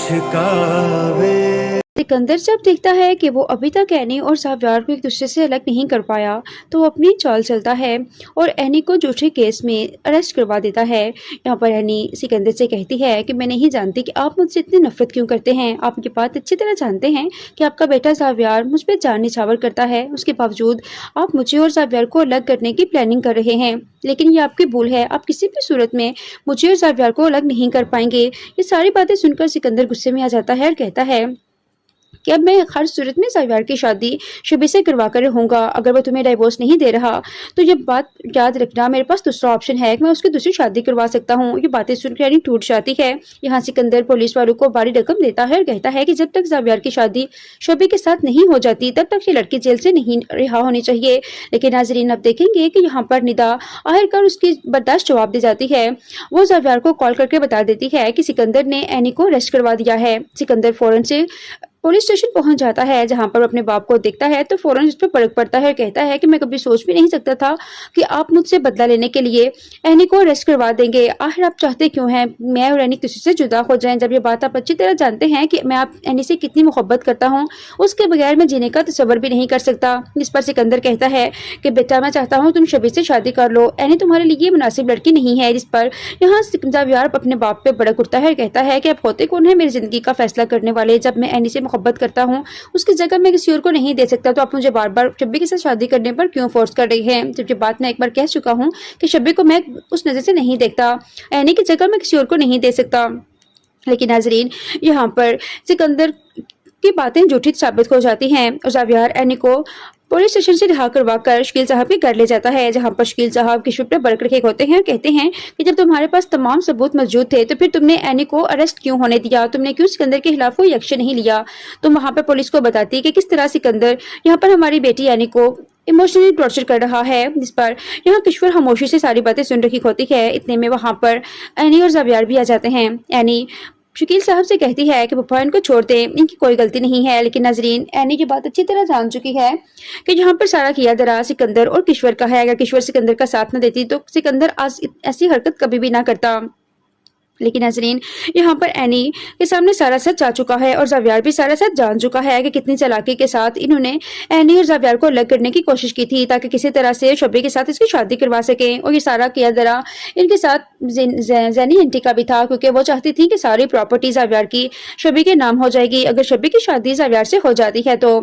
چھکاوے۔ सिकंदर जब देखता है कि वो अभी तक एनी और ज़ावियर को एक दूसरे से अलग नहीं कर पाया तो वो अपनी चाल चलता है और एनी को झूठे केस में अरेस्ट करवा देता है। यहाँ पर एनी सिकंदर से कहती है कि मैं नहीं जानती कि आप मुझसे इतनी नफरत क्यों करते हैं। आप ये बात अच्छी तरह जानते हैं कि आपका बेटा ज़ावियर मुझ पर जान निछावर करता है, उसके बावजूद आप मुझे और ज़ावियर को अलग करने की प्लानिंग कर रहे हैं। लेकिन ये आपकी भूल है, आप किसी भी सूरत में मुझे और ज़ावियर को अलग नहीं कर पाएंगे। ये सारी बातें सुनकर सिकंदर गुस्से में आ जाता है और कहता है कि अब मैं हर सूरत में ज़ावियर की शादी शबी से करवा कर रहूँगा। अगर वो तुम्हें डाइवोर्स नहीं दे रहा तो ये बात याद रखना, मेरे पास दूसरा ऑप्शन है कि मैं उसकी दूसरी शादी करवा सकता हूँ। ये बातें सुनकर एनी टूट जाती है। यहाँ सिकंदर पुलिस वालों को बड़ी रकम देता है और कहता है कि जब तक ज़ावियर की शादी शबी के साथ नहीं हो जाती तब तक ये लड़की जेल से नहीं रिहा होनी चाहिए। लेकिन नाजरीन अब देखेंगे कि यहाँ पर निदा आखिरकार उसकी बर्दाश्त जवाब दी जाती है। वो ज़ावियर को कॉल करके बता देती है कि सिकंदर ने एनी को अरेस्ट करवा दिया है। सिकंदर फौरन से पुलिस स्टेशन पहुंच जाता है, जहां पर अपने बाप को देखता है तो फौरन उस पर भड़क पड़ता है और कहता है कि मैं कभी सोच भी नहीं सकता था कि आप मुझसे बदला लेने के लिए एनी को अरेस्ट करवा देंगे। आखिर आप चाहते क्यों हैं मैं और एनी किसी से जुदा हो जाएं, जब ये बात आप अच्छी तरह जानते हैं कि मैं आप एनी से कितनी मोहब्बत करता हूँ, उसके बगैर मैं जीने का तसव्वुर भी नहीं कर सकता। इस पर सिकंदर कहता है कि बेटा मैं चाहता हूँ तुम शबी से शादी कर लो, एनी तुम्हारे लिए मुनासिब लड़की नहीं है। जिस पर यहाँ ज़ावियर अपने बाप पे भड़क उठता है और कहता है कि आप होते कौन है मेरी जिंदगी का फैसला करने वाले। जब मैं एनी से मोहब्बत करता हूँ उसकी जगह मैं किसी और को नहीं दे सकता, तो आप मुझे बार बार शब्बी के साथ शादी करने पर क्यों फोर्स कर रही हैं। जबकि बात मैं एक बार कह चुका हूँ कि शब्बी को मैं उस नजर से नहीं देखता, एनी की जगह मैं किसी और को नहीं दे सकता। लेकिन नाजरीन यहाँ पर सिकंदर की बातें झूठी साबित हो जाती हैं और ज़ावियर एनी को पुलिस स्टेशन से रिहा करवा कर शकील साहब के घर ले जाता है, जहां पर शकील साहब किशोर पर बरकत रखे होते हैं और कहते हैं कि जब तुम्हारे पास तमाम सबूत मौजूद थे तो फिर तुमने एनी को अरेस्ट क्यों होने दिया, तुमने क्यों सिकंदर के खिलाफ कोई एक्शन नहीं लिया। तुम वहां पर पुलिस को बताती है कि किस तरह सिकंदर यहाँ पर हमारी बेटी एनी को इमोशनली टॉर्चर कर रहा है। जिस पर यहाँ किशोर खामोशी से सारी बातें सुन रही होती है। इतने में वहां पर एनी और ज़ावियर भी आ जाते हैं। एनी शकील साहब से कहती है कि पप्पा इनको छोड़ दें, इनकी कोई गलती नहीं है। लेकिन नाजरीन एनी की बात अच्छी तरह जान चुकी है कि यहाँ पर सारा किया दरा सिकंदर और किशोर का है। अगर किशोर सिकंदर का साथ न देती तो सिकंदर आज ऐसी हरकत कभी भी ना करता। लेकिन नाजरीन यहाँ पर एनी के सामने सारा सच आ चुका है और ज़ावियर भी सारा सच जान चुका है कि कितनी चालाकी के साथ इन्होंने एनी और ज़ावियर को अलग करने की कोशिश की थी ताकि किसी तरह से शबी के साथ इसकी शादी करवा सकें। और ये सारा किया जरा इनके साथ जैनी आंटी का भी था, क्योंकि वो चाहती थी कि सारी प्रॉपर्टी ज़ावियर की शबी के नाम हो जाएगी अगर शबी की शादी ज़ावियर से हो जाती है तो।